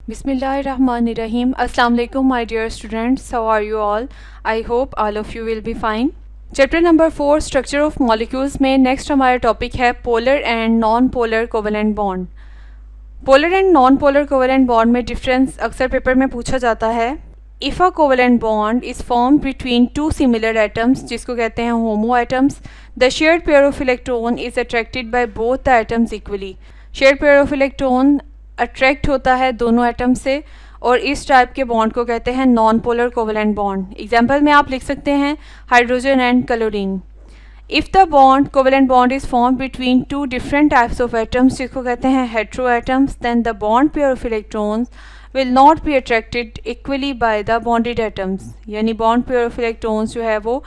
Bismillahirrahmanirrahim. Assalamu alaikum, my dear students. How are you all? I hope all of you will be fine. Chapter number 4 structure of molecules में next हमारा topic है polar and non polar covalent bond. Polar and non polar covalent bond में difference अक्सर paper में पूछा जाता है। If a covalent bond is form between two similar atoms, जिसको कहते हैं homo atoms, the shared pair of electron is attracted by both the atoms equally. Shared pair of electron attract होता है दोनों एटम से, और इस टाइप के बॉन्ड को कहते हैं non polar covalent bond. Example में आप लिख सकते हैं hydrogen and chlorine. If the bond covalent bond is form between two different types of atoms, जिसको कहते हैं hetero atoms, then the bond pair of electrons will not be attracted equally by the bonded atoms. यानी bond pair of electrons जो है वो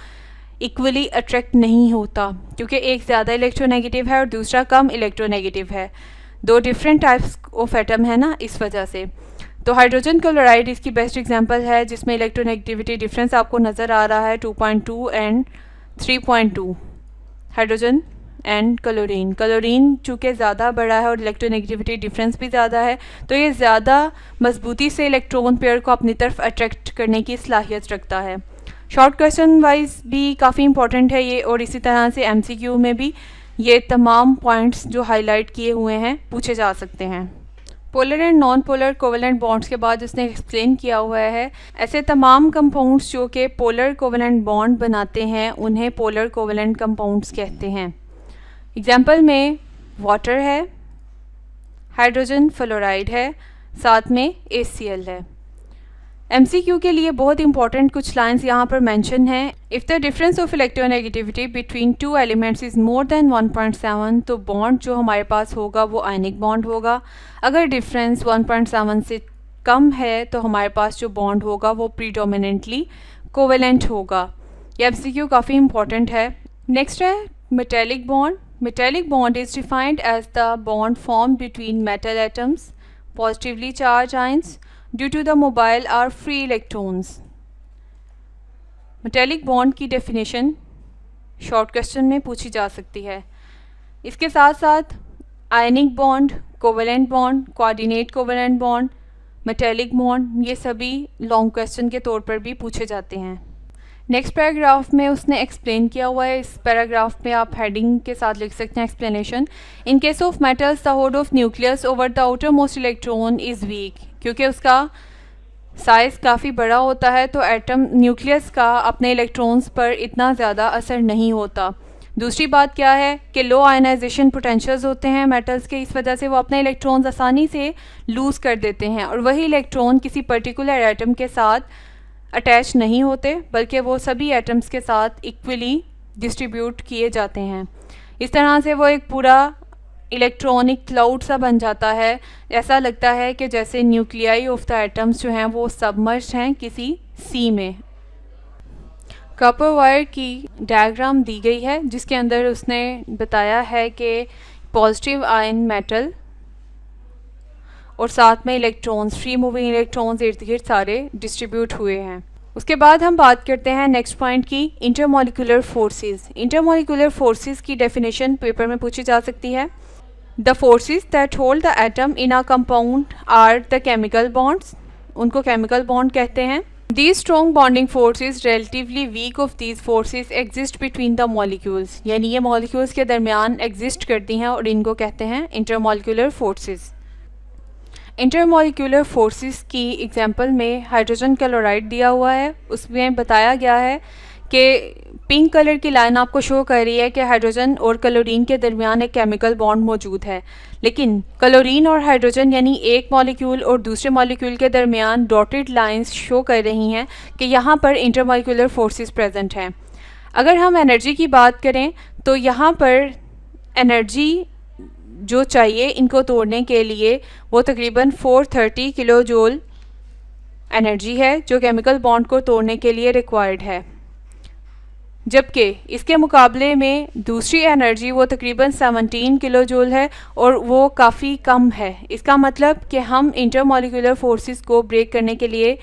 equally attract नहीं होता, क्योंकि एक ज़्यादा इलेक्ट्रोनेगेटिव है और दूसरा कम इलेक्ट्रोनेगेटिव है। दो डिफरेंट टाइप्स ऑफ एटम है ना, इस वजह से। तो हाइड्रोजन क्लोराइड इसकी बेस्ट एग्जांपल है, जिसमें इलेक्ट्रोनेगेटिविटी डिफरेंस आपको नज़र आ रहा है 2.2 and 3.2। Hydrogen and chlorine, chlorine चूँकि ज़्यादा बड़ा है और इलेक्ट्रोनेगेटिविटी डिफरेंस भी ज़्यादा है, तो ये ज़्यादा मजबूती से इलेक्ट्रॉन पेयर को अपनी तरफ अट्रैक्ट करने की सलाहियत रखता है। शॉर्ट क्वेश्चन वाइज भी काफ़ी इंपॉर्टेंट है ये, और इसी तरह से MCQ में भी ये तमाम पॉइंट्स जो हाईलाइट किए हुए हैं पूछे जा सकते हैं। Polar and non polar covalent bonds के बाद उसने एक्सप्लेन किया हुआ है ऐसे तमाम कंपाउंड्स जो कि पोलर कोवेलेंट बॉन्ड बनाते हैं उन्हें पोलर कोवेलेंट कंपाउंड्स कहते हैं। एग्जाम्पल में वाटर है, हाइड्रोजन फ्लोराइड है, साथ में HCl है। MCQ के लिए बहुत इंपॉर्टेंट कुछ लाइंस यहाँ पर मेंशन हैं। If the difference of electronegativity between two elements is more than 1.7, तो बॉन्ड जो हमारे पास होगा वो आयनिक बॉन्ड होगा। अगर डिफरेंस 1.7 से कम है तो हमारे पास जो बॉन्ड होगा वो प्रीडोमिनेंटली कोवेलेंट होगा। ये MCQ काफ़ी इंपॉर्टेंट है। नेक्स्ट है metallic bond. Metallic bond is defined as the bond form between metal atoms, positively charge ions due to the mobile or free electrons. Metallic bond की definition short question में पूछी जा सकती है। इसके साथ साथ ionic bond, covalent bond, coordinate covalent bond, metallic bond, ये सभी लॉन्ग क्वेश्चन के तौर पर भी पूछे जाते हैं। नेक्स्ट पैराग्राफ में उसने एक्सप्लेन किया हुआ है। इस पैराग्राफ में आप हेडिंग के साथ लिख सकते हैं explanation. In case of metals the hold of nucleus over the outer most electron is week. क्योंकि उसका साइज़ काफ़ी बड़ा होता है तो एटम न्यूक्लियस का अपने इलेक्ट्रॉन्स पर इतना ज़्यादा असर नहीं होता। दूसरी बात क्या है कि लो आयनाइजेशन पोटेंशियल्स होते हैं मेटल्स के, इस वजह से वो अपने इलेक्ट्रॉन्स आसानी से लूज़ कर देते हैं, और वही इलेक्ट्रॉन किसी पर्टिकुलर एटम के साथ अटैच नहीं होते, बल्कि वो सभी एटम्स के साथ इक्वली डिस्ट्रीब्यूट किए जाते हैं। इस तरह से वो एक पूरा इलेक्ट्रॉनिक क्लाउड सा बन जाता है। ऐसा लगता है कि जैसे न्यूक्लियाई ऑफ द एटम्स जो हैं वो सबमर्ज्ड हैं किसी सी में। कॉपर वायर की डायग्राम दी गई है, जिसके अंदर उसने बताया है कि पॉजिटिव आयन मेटल और साथ में इलेक्ट्रॉन्स, फ्री मूविंग इलेक्ट्रॉन्स इर्द गिर्द सारे डिस्ट्रीब्यूट हुए हैं। उसके बाद हम बात करते हैं नेक्स्ट पॉइंट की, इंटरमॉलिक्यूलर फोर्सेस। इंटरमॉलिक्यूलर फोर्सेस की डेफिनेशन पेपर में पूछी जा सकती है। The forces that hold the atom in a compound are the chemical bonds. उनको केमिकल बॉन्ड कहते हैं। These strong bonding forces relatively weak of these forces exist between the molecules। यानी ये मॉलिक्यूल्स के दरमियान एग्जिस्ट करती हैं और इनको कहते हैं इंटरमॉलिक्यूलर फोर्सेस। इंटरमॉलिक्यूलर फोर्सेस की एग्जांपल में हाइड्रोजन क्लोराइड दिया हुआ है। उसमें बताया गया है कि पिंक कलर की लाइन आपको शो कर रही है कि हाइड्रोजन और क्लोरीन के दरमियान एक केमिकल बॉन्ड मौजूद है, लेकिन क्लोरीन और हाइड्रोजन यानी एक मॉलिक्यूल और दूसरे मॉलिक्यूल के दरमियान डॉटेड लाइंस शो कर रही हैं कि यहाँ पर इंटरमॉलिक्यूलर फोर्सेस प्रेजेंट हैं। अगर हम एनर्जी की बात करें तो यहाँ पर एनर्जी जो चाहिए इनको तोड़ने के लिए वो तकरीबन 430 किलो जूल एनर्जी है जो केमिकल बॉन्ड को तोड़ने के लिए रिक्वायर्ड है, जबकि इसके मुकाबले में दूसरी एनर्जी वो तकरीबन 17 किलो जूल है और वो काफ़ी कम है। इसका मतलब कि हम इंटरमॉलिक्यूलर फोर्सेस को ब्रेक करने के लिए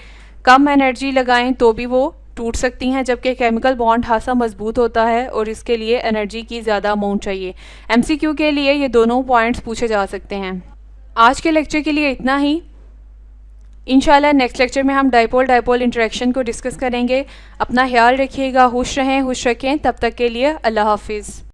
कम एनर्जी लगाएं तो भी वो टूट सकती हैं, जबकि केमिकल बॉन्ड खासा मजबूत होता है और इसके लिए एनर्जी की ज़्यादा अमाउंट चाहिए। MCQ के लिए ये दोनों पॉइंट्स पूछे जा सकते हैं। आज के लेक्चर के लिए इतना ही। इंशाल्लाह नेक्स्ट लेक्चर में हम डाइपोल डाइपोल इंटरेक्शन को डिस्कस करेंगे। अपना ख्याल रखिएगा, खुश रहें, खुश रखें। तब तक के लिए अल्लाह हाफिज़।